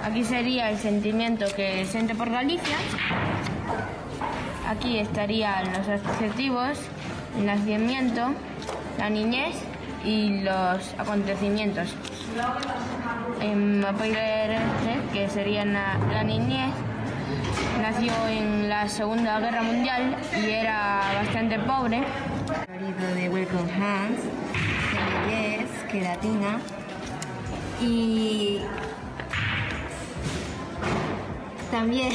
Aquí sería el sentimiento que siente por Galicia. Aquí estarían los adjetivos, el nacimiento, la niñez y los acontecimientos. Mapaire, que sería la niñez, nació en la Segunda Guerra Mundial y era bastante pobre. Marido de Welcome Hands, que es queratina y también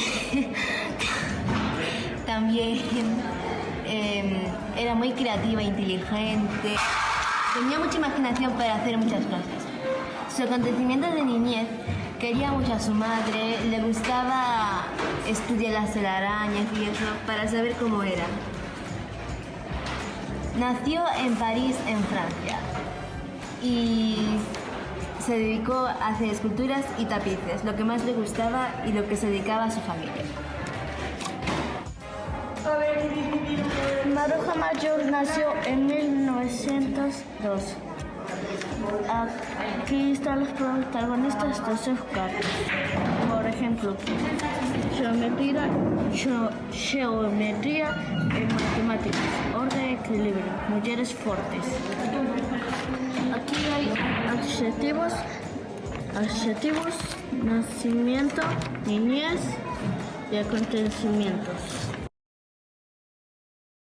era muy creativa, inteligente, tenía mucha imaginación para hacer muchas cosas. Su acontecimiento de niñez, quería mucho a su madre, le gustaba estudiar las telarañas y eso para saber cómo era. Nació en París, en Francia, y se dedicó a hacer esculturas y tapices, lo que más le gustaba y lo que se dedicaba a su familia. Maruja Mayor nació en 1902. Aquí están los protagonistas de sus cartas. Por ejemplo, geometría en matemáticas, orden y equilibrio, mujeres fuertes. Aquí hay adjetivos, nacimiento, niñez y acontecimientos.